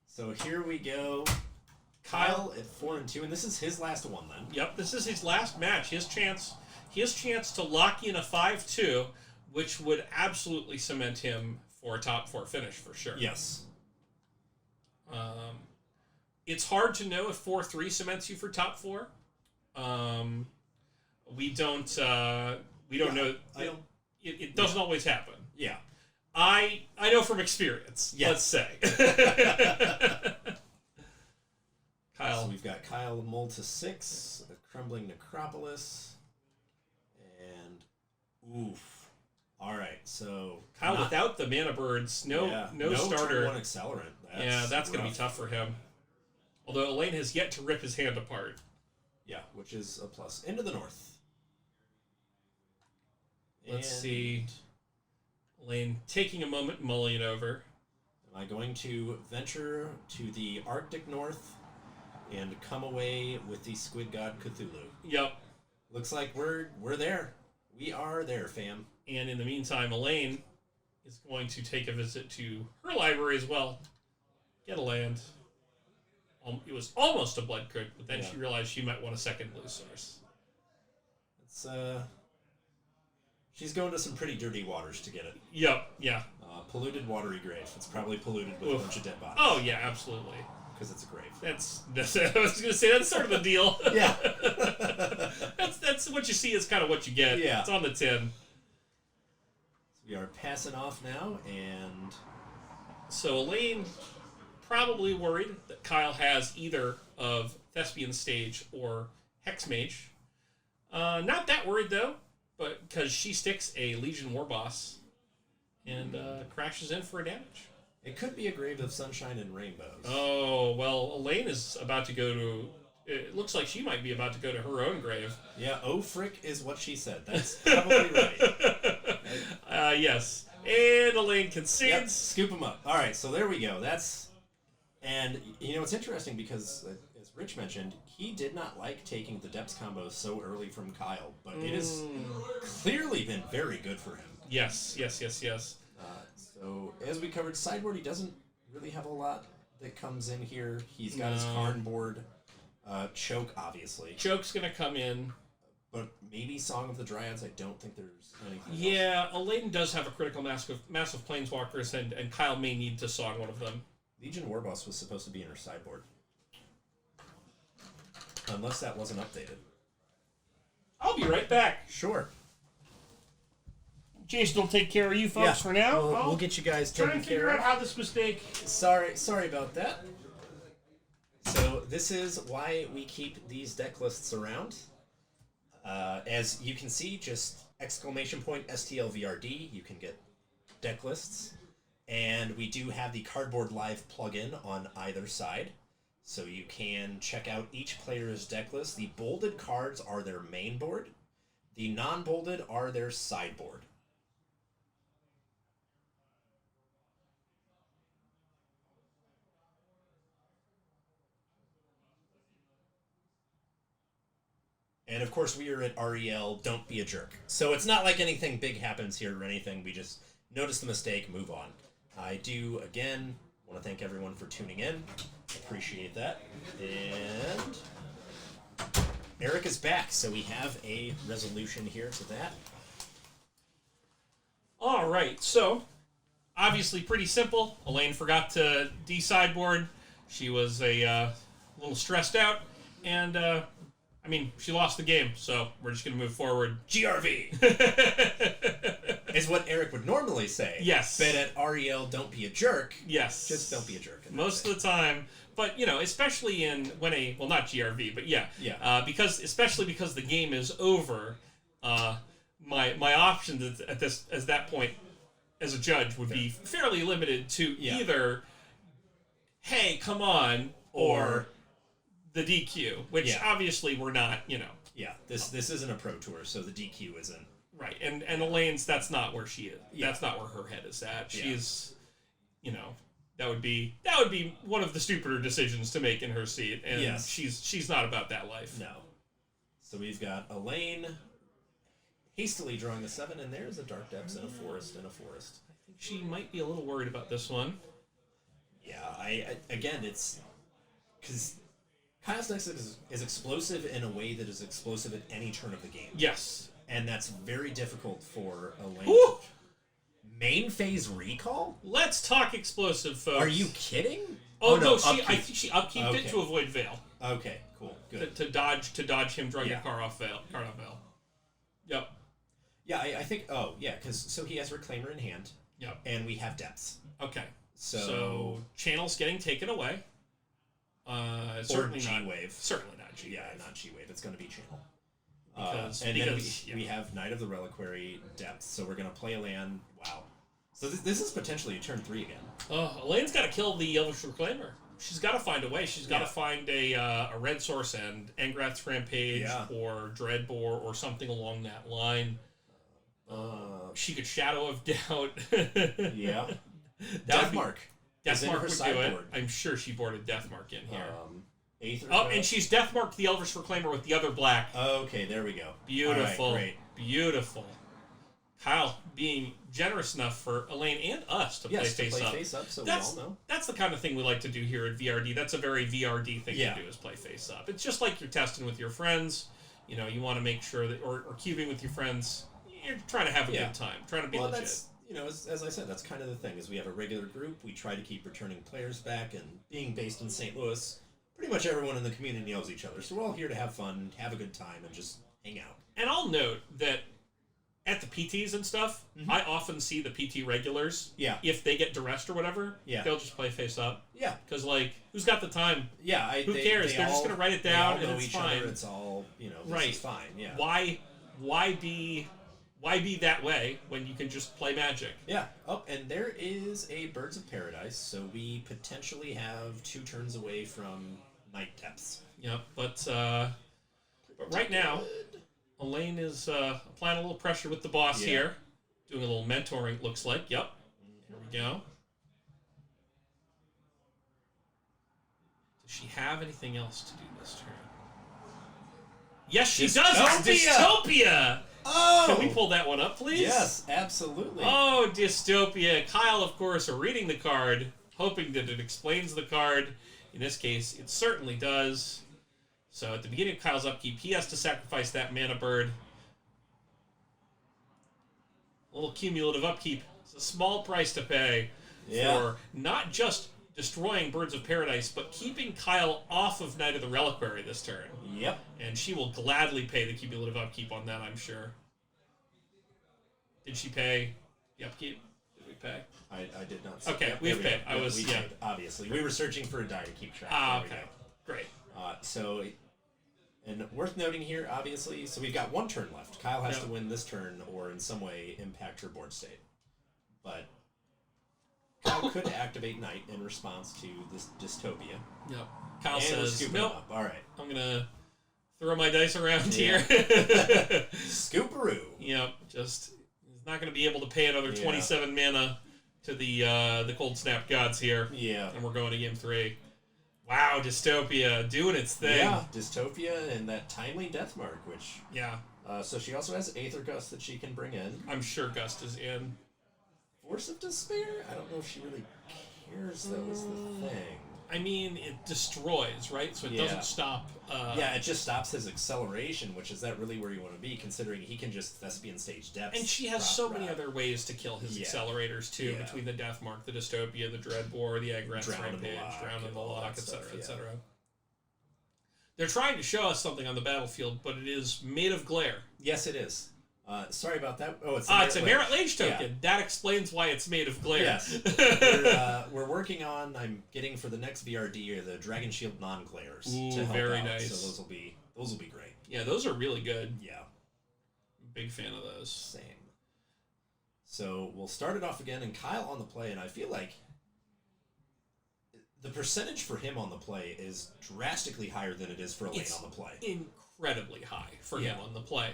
So here we go. Kyle at 4-2, and this is his last one then. Yep, this is his last match. His chance to lock in a 5-2, which would absolutely cement him for a top 4 finish for sure. Yes. It's hard to know if 4-3 cements you for top 4. We don't know. It doesn't always happen. Yeah. I know from experience. Yes. Let's say. Kyle. So we've got Kyle mulled to 6, a crumbling necropolis, and oof. All right, so Kyle without the mana birds, no starter. Turn 1 accelerant. That's going to be tough for him. Although Elaine has yet to rip his hand apart. Yeah, which is a plus. Into the north. Let's see. Elaine taking a moment, mulling it over. Am I going to venture to the Arctic North and come away with the Squid God Cthulhu? Yep. Looks like we're there. We are there, fam. And in the meantime, Elaine is going to take a visit to her library as well. Get a land. It was almost a blood crit, but then she realized she might want a second blue source. It's she's going to some pretty dirty waters to get it. Yep, yeah. Polluted watery grave. It's probably polluted with a bunch of dead bodies. Oh yeah, absolutely. Because it's a grave. That's I was going to say that's sort of the deal. Yeah. that's what you see is kind of what you get. Yeah. It's on the tin. So we are passing off now, and so Elaine probably worried that Kyle has either of Thespian Stage or Hex Mage. Not that worried though, but because she sticks a Legion War Boss and crashes in for a damage. It could be a grave of sunshine and rainbows. Oh, well, Elaine is about to go to... It looks like she might be about to go to her own grave. Yeah, oh frick is what she said. That's probably right. Yes. And Elaine concedes. Yep, scoop him up. All right, so there we go. And, it's interesting because, as Rich mentioned, he did not like taking the Depths combo so early from Kyle, but it has clearly been very good for him. Yes. So, as we covered, sideboard, he doesn't really have a lot that comes in here. He's got his Karn board. Choke, obviously. Choke's going to come in. But maybe Song of the Dryads, I don't think there's anything else. Elaine does have a critical mass of Planeswalkers, and Kyle may need to song one of them. Legion Warboss was supposed to be in her sideboard. Unless that wasn't updated. I'll be right back. Sure. Jason will take care of you folks for now. We'll get you guys taken care of. Try and figure out how this mistake... Sorry about that. So this is why we keep these deck lists around. As you can see, just exclamation point STL VRD, you can get deck lists. And we do have the Cardboard Live plugin on either side. So you can check out each player's deck list. The bolded cards are their main board. The non-bolded are their sideboard. And of course, we are at REL, don't be a jerk. So it's not like anything big happens here or anything. We just notice the mistake, move on. I do, again, want to thank everyone for tuning in. Appreciate that. And Eric is back, so we have a resolution here to that. All right, so obviously pretty simple. Elaine forgot to de-sideboard. She was a little stressed out, and she lost the game, so we're just going to move forward. GRV! Is what Eric would normally say. Yes. But at REL, don't be a jerk. Yes. Just don't be a jerk. Most of the time. But, especially well, not GRV, but yeah. Yeah. Especially because the game is over, my options at that point as a judge would be fairly limited to either, hey, come on, or the DQ, which obviously we're not, Yeah, this isn't a pro tour, so the DQ isn't. Right, and Elaine's, that's not where she is. Yeah. That's not where her head is at. She's, that would be one of the stupider decisions to make in her seat, and she's not about that life. No. So we've got Elaine hastily drawing the 7, and there's a Dark Depths and a Forest and a Forest. I think she might be a little worried about this one. Yeah. Again, it's because Kyle's deck is explosive in a way that is explosive at any turn of the game. Yes. And that's very difficult for Elaine. Woo! Main phase recall? Let's talk explosive, folks. Are you kidding? Oh, no, upkeep. I think she upkeeped it Okay. to avoid Veil. Okay, cool, good. To dodge him drawing Yeah. a card off Veil. Yep. Yeah, I think. Oh, yeah, because so he has Reclaimer in hand. Yep. And we have depths. Okay. So channel's getting taken away. or Certainly G not. Wave. Certainly not G Wave. Yeah, not G Wave. It's going to be channel. Because We have Knight of the Reliquary depths, so we're going to play a land. Wow. So this is potentially a turn 3 again. Elaine's got to kill the Elvish Reclaimer. She's got to find a way. She's got to find a red source end, Angrath's Rampage, or Dreadbore, or something along that line. She could Shadow of Doubt. Yeah. Deathmark. Deathmark would do it. I'm sure she boarded Deathmark in here. Aether and she's Deathmarked the Elvish Reclaimer with the other black. Okay, there we go. Beautiful. All right, great. Beautiful. Kyle being generous enough for Elaine and us to play face up. So we all know. That's the kind of thing we like to do here at VRD. That's a very VRD thing to do, is play face up. It's just like you're testing with your friends. You know, you want to make sure that, or cubing with your friends, you're trying to have a good time, trying to be legit. That's, as I said, that's kind of the thing, is we have a regular group, we try to keep returning players back, and being based in St. Louis, pretty much everyone in the community knows each other, so we're all here to have fun, have a good time, and just hang out. And I'll note that at the PTs and stuff, I often see the PT regulars. Yeah. If they get duressed or whatever, they'll just play face up. Yeah. Because, who's got the time? Yeah. Who cares? They're just going to write it down and it's fine. Other, it's all, this is fine. Yeah. Why be that way when you can just play Magic? Yeah. Oh, and there is a Birds of Paradise, so we potentially have 2 turns away from Night Depths. Yep. But right now, Elaine is applying a little pressure with the boss here. Doing a little mentoring, it looks like. Yep. Here we go. Does she have anything else to do this turn? Yes, she does! It's Dystopia! Oh! Can we pull that one up, please? Yes, absolutely. Oh, Dystopia. Kyle, of course, are reading the card, hoping that it explains the card. In this case, it certainly does. So at the beginning of Kyle's upkeep, he has to sacrifice that mana bird. A little cumulative upkeep. It's a small price to pay for not just destroying Birds of Paradise, but keeping Kyle off of Knight of the Reliquary this turn. Yep. And she will gladly pay the cumulative upkeep on that, I'm sure. Did she pay the upkeep? Did we pay? I did not see. Okay, we've paid. We paid, obviously. We were searching for a die to keep track. Okay. Great. So, and worth noting here, obviously, so we've got 1 turn left. Kyle has to win this turn or in some way impact her board state. But Kyle could activate Knight in response to this Dystopia. Yep. Kyle and says, nope, all right. I'm going to throw my dice around here. Scooperoo. Yep, just, he's not going to be able to pay another 27 mana to the Cold Snap Gods here. Yeah. And we're going to game 3. Wow, Dystopia doing its thing. Yeah, Dystopia and that timely Deathmark, which... Yeah. So she also has Aether Gust that she can bring in. I'm sure Gust is in. Force of Despair? I don't know if she really cares, though, is the thing. I mean, it destroys, right? So it doesn't stop... it just stops his acceleration, which is that really where you want to be, considering he can just Thespian Stage Depths. And she has so many other ways to kill his accelerators, too, between the Deathmark, the Dystopia, the Dreadbore, the Agrath's Rampage, Drown in the Lock, etc., etc. They're trying to show us something on the battlefield, but it is made of glare. Yes, it is. Sorry about that. Oh, it's a Merit Lage token. Yeah. That explains why it's made of glare. Yes. We're working on, I'm getting for the next VRD, the Dragon Shield non-glares to help very out. Nice. So those will be great. Yeah, those are really good. Yeah. Big fan of those. Same. So we'll start it off again, and Kyle on the play, and I feel like the percentage for him on the play is drastically higher than it is for Elaine on the play. Incredibly high for him on the play.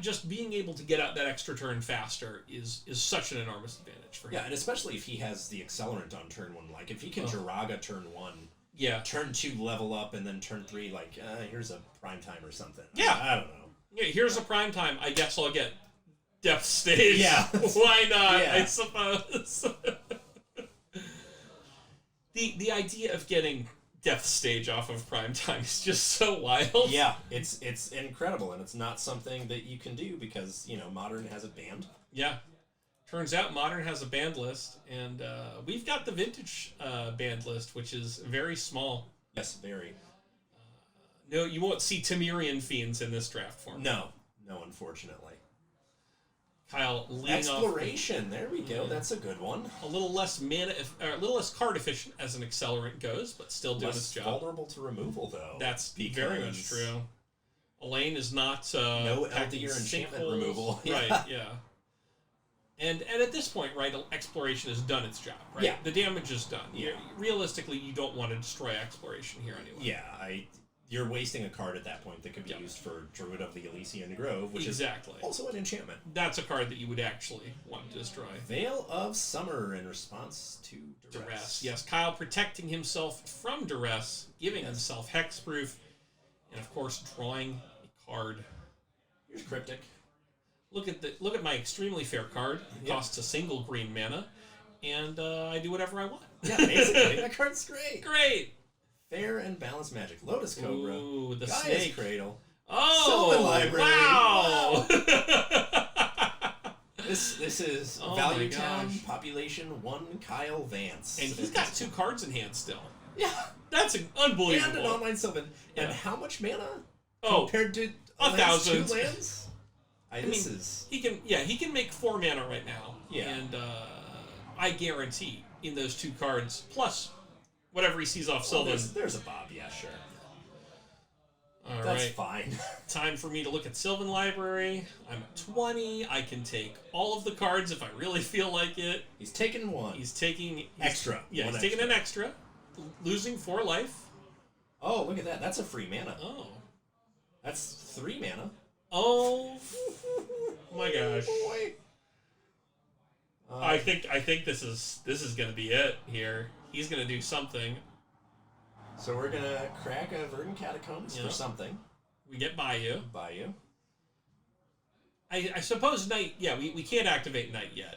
Just being able to get out that extra turn faster is such an enormous advantage for him. Yeah, and especially if he has the accelerant on turn 1. Like, if he can Jiraga turn 1, turn 2 level up, and then turn 3, like, here's a prime time or something. Yeah. I don't know. Yeah, here's a prime time. I guess I'll get Depth Stage. Yeah. Why not, I suppose. The idea of getting Death Stage off of Prime Time is just so wild. Yeah, it's incredible, and it's not something that you can do because, Modern has it banned. Yeah. Turns out Modern has a banned list, and we've got the Vintage banned list, which is very small. Yes, very. No, you won't see Temerian Fiends in this draft form. No, unfortunately. Kyle leading Exploration, there we go. That's a good one. A little less a little less card efficient as an accelerant goes, but still doing its job. Vulnerable to removal, though. That's very much true. Elaine is not no LD or enchantment removal. Right, yeah. And at this point, right, Exploration has done its job, right? Yeah. The damage is done. Yeah. Realistically, you don't want to destroy Exploration here anyway. Yeah, you're wasting a card at that point that could be used for Druid of the Elysian Grove, which is also an enchantment. That's a card that you would actually want to destroy. Veil of Summer in response to Duress. Yes, Kyle protecting himself from Duress, giving himself Hexproof, and of course drawing a card. Here's Cryptic. Look at my extremely fair card. It costs a single green mana, and I do whatever I want. Yeah, basically. That card's great. Great. Fair and balanced magic. Lotus Cobra. Ooh, the Gaia's snake. Cradle. Oh, Sylvan Library. Wow. This is Value Town, Population 1, Kyle Vance. And he's got 2 cards in hand still. Yeah. That's unbelievable. And an online Sylvan. And how much mana? Oh, compared to 1,000. 2 lands? He can make 4 mana right now. Yeah. And I guarantee in those 2 cards, plus whatever he sees off Sylvan. There's a Bob, yeah, sure. That's fine. Time for me to look at Sylvan Library. I'm at 20. I can take all of the cards if I really feel like it. He's taking one. He's taking... Extra. Yeah, he's taking an extra. Losing 4 life. Oh, look at that. That's a free mana. Oh. That's 3 mana. Oh. My gosh. Boy. I think this is going to be it here. He's going to do something. So we're going to crack a Verdant Catacombs for something. We get Bayou. I suppose Night... Yeah, we can't activate Night yet.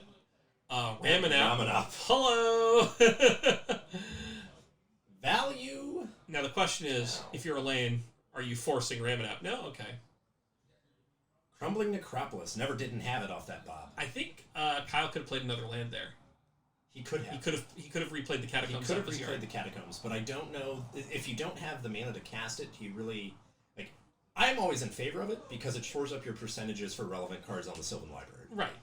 Ramanap. Hello! Value. Now the question is, if you're Elaine, are you forcing Ramanap? No? Okay. Crumbling Necropolis. Never didn't have it off that Bob. I think Kyle could have played another land there. He could have. He could have replayed the Catacombs. He could have replayed the Catacombs, but I don't know if you don't have the mana to cast it. You really like. I'm always in favor of it because it shores up your percentages for relevant cards on the Sylvan Library. Right.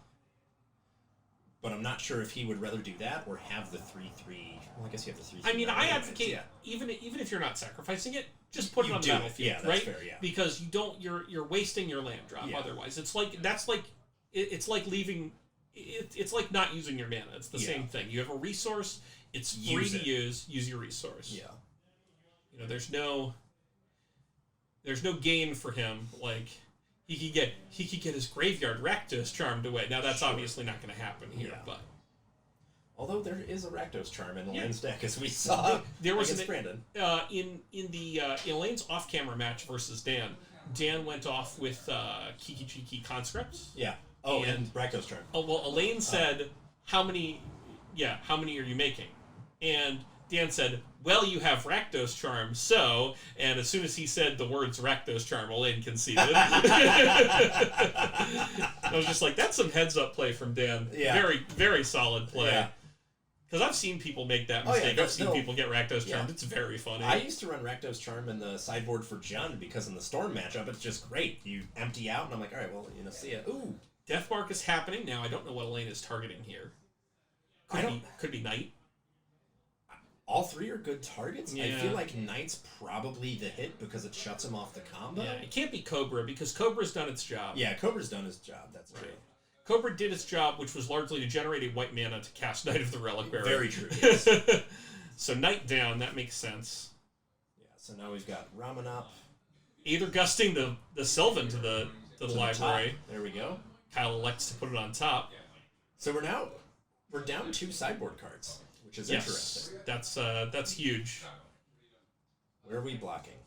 But I'm not sure if he would rather do that or have the 3/3. Well, I guess you have the 3/3. I mean, I advocate even if you're not sacrificing it, just put it on the battlefield. Yeah, that's right? fair. Yeah. Because you're wasting your land drop otherwise. It's like leaving. It's like not using your mana. It's the same thing. You have a resource. It's free to use. Use your resource. Yeah. There's no gain for him. Like he could get his graveyard Rakdos charmed away. Now that's obviously not going to happen here. Yeah. But although there is a Rakdos charm in Elaine's deck, as we saw. There was Brandon in the Elaine's off-camera match versus Dan. Dan went off with Kiki Chiki Conscripts. Yeah. Oh, and Rakdos charm. Oh, well, Elaine said, how many are you making? And Dan said, well, you have Rakdos charm, so... And as soon as he said the words Rakdos charm, Elaine conceded. I was just like, that's some heads-up play from Dan. Yeah. Very, very solid play. Yeah. Because I've seen people make that mistake. I've seen people get Rakdos charmed. Yeah. It's very funny. I used to run Rakdos charm in the sideboard for Jund because in the Storm matchup, it's just great. You empty out, and I'm like, all right, well, see ya. Ooh. Deathmark is happening. Now, I don't know what Elaine is targeting here. Could be Knight. All 3 are good targets. Yeah. I feel like Knight's probably the hit because it shuts him off the combo. Yeah, it can't be Cobra because Cobra's done its job. Yeah, Cobra's done his job. That's true. Cobra did its job, which was largely to generate a white mana to cast Knight of the Relic Bearer. Very true, yes. So Knight down, that makes sense. Yeah, so now we've got Ramanap. Either gusting the Sylvan to the library. Top. There we go. Kyle elects to put it on top. So we're down 2 sideboard cards, which is interesting. That's huge. Where are we blocking?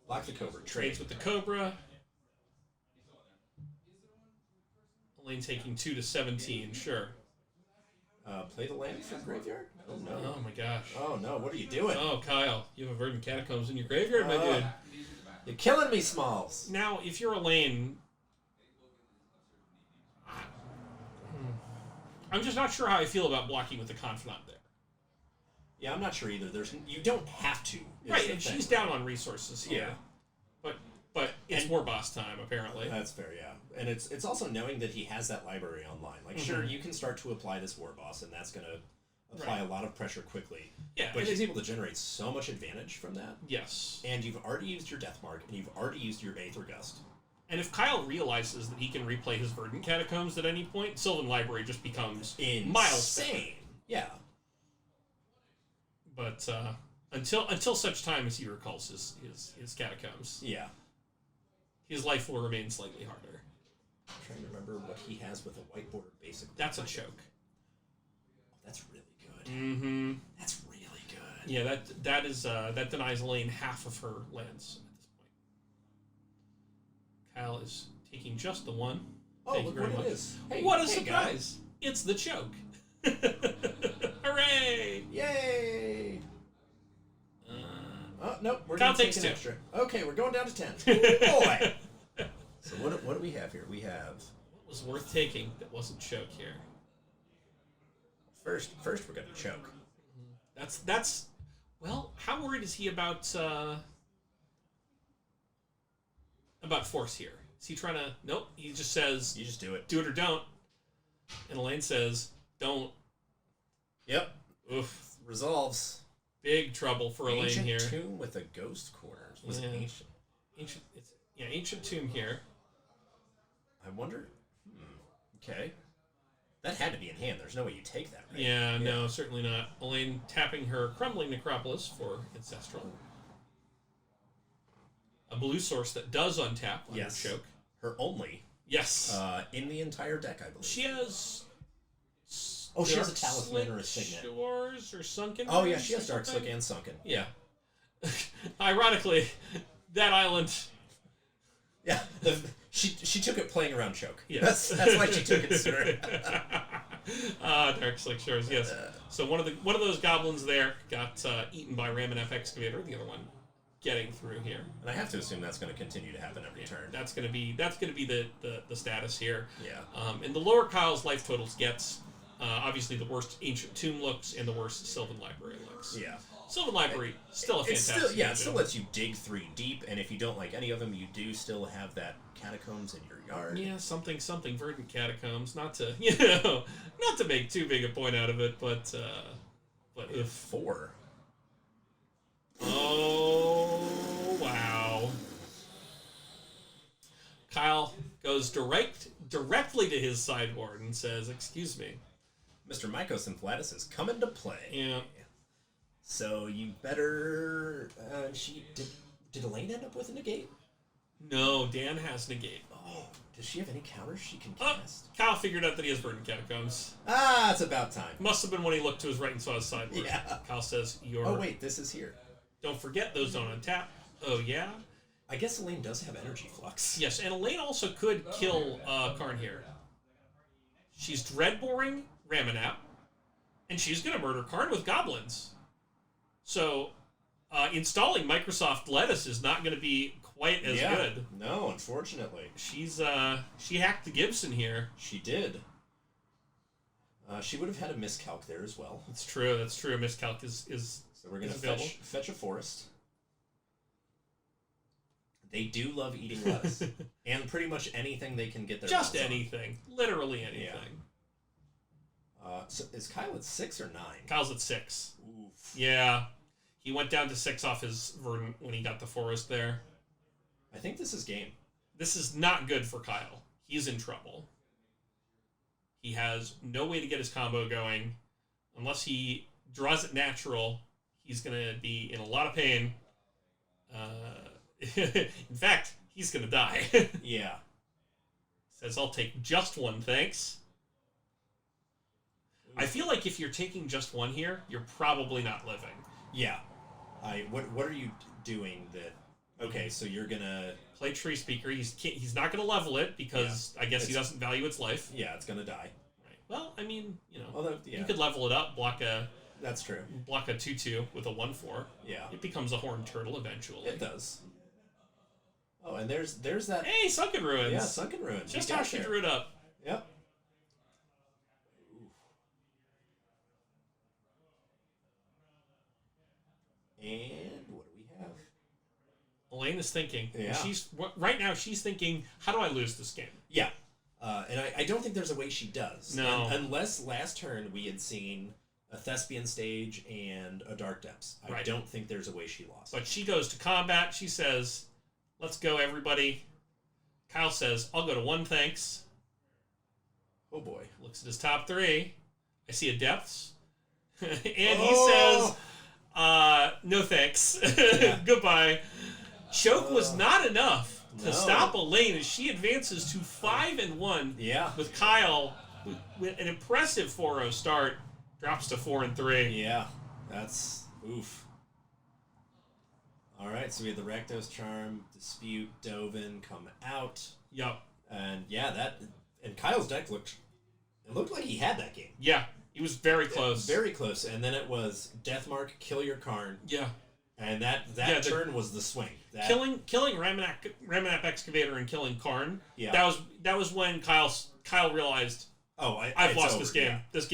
Block the Cobra. Trades with the Cobra. Elaine taking 2 to 17, sure. Play the land for graveyard? Oh no. Oh my gosh. Oh no, what are you doing? Oh, Kyle, you have a Verdant Catacombs in your graveyard, my dude. You're killing me, Smalls. Now, if you're Elaine, I'm just not sure how I feel about blocking with the Confidant there. Yeah, I'm not sure either. You don't have to. Right, and she's down on resources here. Yeah. But it's war boss time, apparently. That's fair, yeah. And it's also knowing that he has that library online. Like, sure, you can start to apply this war boss, and that's going to apply a lot of pressure quickly. Yeah, but he's able to generate so much advantage from that. Yes. And you've already used your Death Mark, and you've already used your Aether Gust. And if Kyle realizes that he can replay his Verdant Catacombs at any point, Sylvan Library just becomes miles better. Yeah. But until such time as he recalls his catacombs, his life will remain slightly harder. I'm trying to remember what he has with a white border basic. That's a choke. Oh, that's really good. Mm-hmm. That's really good. Yeah, that denies Elaine half of her lands at this point. Kyle is taking just the one. Oh, Thank look you very what much. it is. Hey, what a surprise! It's the choke. Hooray! Yay! Oh, nope. We're Kyle going to take takes an 2. extra. Okay, we're going down to 10. Oh, boy! So what do we have here? We have... What was worth taking that wasn't choke here? First we're going to choke. That's... Well, how worried is he about force here? Is he trying to... Nope, he just says... You just do it. Do it or don't. And Elaine says, don't. Yep. Oof. Resolves. Big trouble for Elaine Ancient here. Tomb with a Ghost Corners. Was it ancient? Ancient Tomb here. I wonder... Okay. That had to be in hand. There's no way you take that, right? Yeah, no, certainly not. Elaine tapping her Crumbling Necropolis for Ancestral. A blue source that does untap under choke. Her only. Yes. In the entire deck, I believe. She has... Oh, she has a Talisman or a Signet. Shores or Sunken. Oh, yeah, she has Dark Slick and Sunken. Yeah. Ironically, that island... Yeah, she took it playing around choke. Yes. That's why she took it sooner. Dark Slick Shores, yes. So one of those goblins there got eaten by Raminef Excavator, the other one getting through here. And I have to assume that's going to continue to happen every turn. That's going to be the status here. Yeah. And the lower Kyle's life totals gets obviously the worst Ancient Tomb looks and the worst Sylvan Library looks. Yeah. Sylvan Library still a fantastic. It still lets you dig 3 deep, and if you don't like any of them, you do still have that Catacombs in your yard. Yeah, something Verdant Catacombs. Not to not to make too big a point out of it, but if 4. Oh wow! Kyle goes directly to his sideboard and says, "Excuse me, Mr. Mycos Inflatus has come into play." Yeah. So you better. Did Elaine end up with a negate? No, Dan has negate. Oh, does she have any counters she can cast? Kyle figured out that he has Verdant Catacombs. Ah, it's about time. Must have been when he looked to his right and saw his sideboard. Yeah. Kyle says, "You're." Oh wait, this is here. Don't forget those don't untap. Oh yeah. I guess Elaine does have energy flux. Yes, and Elaine also could kill Karn here. She's dreadboring Raminap, and she's going to murder Karn with goblins. So, installing Microsoft Lettuce is not going to be quite as good. No, unfortunately. She hacked the Gibson here. She did. She would have had a miscalc there as well. That's true. Miscalc is so we're going to fetch a forest. They do love eating lettuce. And pretty much anything they can get their Just mouths anything. On. Literally anything. Yeah. So is Kyle at 6 or 9? Kyle's at 6. Oof. Yeah. He went down to 6 off his Verdant when he got the forest there. I think this is game. This is not good for Kyle. He's in trouble. He has no way to get his combo going. Unless he draws it natural, he's going to be in a lot of pain. In fact, he's going to die. Yeah. Says, I'll take just one, thanks. I feel like if you're taking just one here, you're probably not living. Yeah. What are you doing that... Okay, so you're going to... Play Tree Speaker. He's not going to level it because I guess he doesn't value its life. Yeah, it's going to die. Right. Well, I mean, Although, you could level it up, block a That's true. block a 2/2 with a 1/4. Yeah. It becomes a horned turtle eventually. It does. Oh, and there's that. Hey, Sunken Ruins. Yeah, Sunken Ruins. Just You how got she there. drew it up. Yep. And what do we have? Elaine is thinking. Yeah. Right now. She's thinking, how do I lose this game? Yeah. And I don't think there's a way she does. No. Unless last turn we had seen a Thespian stage and a Dark Depths. I Right. don't think there's a way she lost. But she goes to combat. She says, "Let's go, everybody." Kyle says, "I'll go to 1, thanks." Oh boy. Looks at his top 3. I see a depths. And he Oh! says, "No thanks. Yeah. Goodbye." Choke was not enough to No. stop Elaine as she advances to 5-1. Yeah. With Kyle, with an impressive 4-0 start, drops to 4-3. Yeah. That's oof. All right, so we had the Rakdos Charm, Dispute, Dovin come out, Yup. and and Kyle's deck looked like he had that game. Yeah, he was very close. Very close, and then it was Deathmark, kill your Karn, Yeah. and that turn was the swing. Killing Ramanap Excavator and killing Karn. Yeah. That was when Kyle realized, I've it's lost over, this game. yeah. This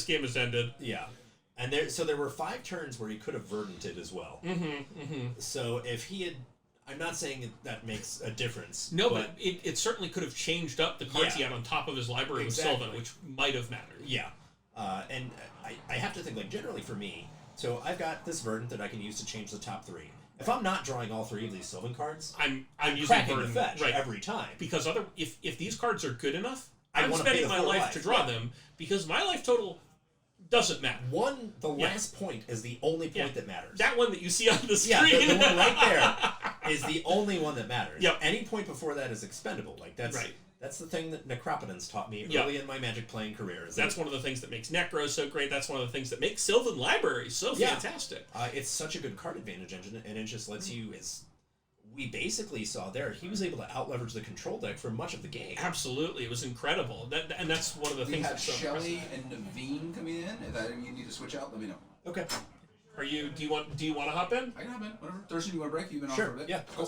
game is ended. Yeah. And there were 5 turns where he could have verdanted as well. So if he had, I'm not saying that makes a difference. No, but it certainly could have changed up the cards he had on top of his library with Sylvan, which might have mattered. Yeah. And I have to think, like, generally for me, so I've got this verdant that I can use to change the top 3. If I'm not drawing all 3 of these Sylvan cards, I'm using cracking Verdant the fetch right every time. Because if these cards are good enough, I I'm wanna pay spending the my 4 life life, to draw yeah. them because my life total doesn't matter. The last point is the only point that matters. That one that you see on the screen. Yeah, the one right there is the only one that matters. Yep. Any point before that is expendable. Like that's Right. That's the thing that Necropotence taught me Yep. early in my Magic playing career. That's one of the things that makes Necro so great. That's one of the things that makes Sylvan Library so fantastic. It's such a good card advantage engine, and it just lets you, as we basically saw there, he was able to out-leverage the control deck for much of the game. Absolutely. It was incredible. And that's one of the We things have that's so Shelly impressive. and Naveen coming in. If you need to switch out, let me know. Okay. Do you want to hop in? I can hop in. Whatever. Thursday, you want to break? You've been on Sure. for a bit. Yeah. Cool.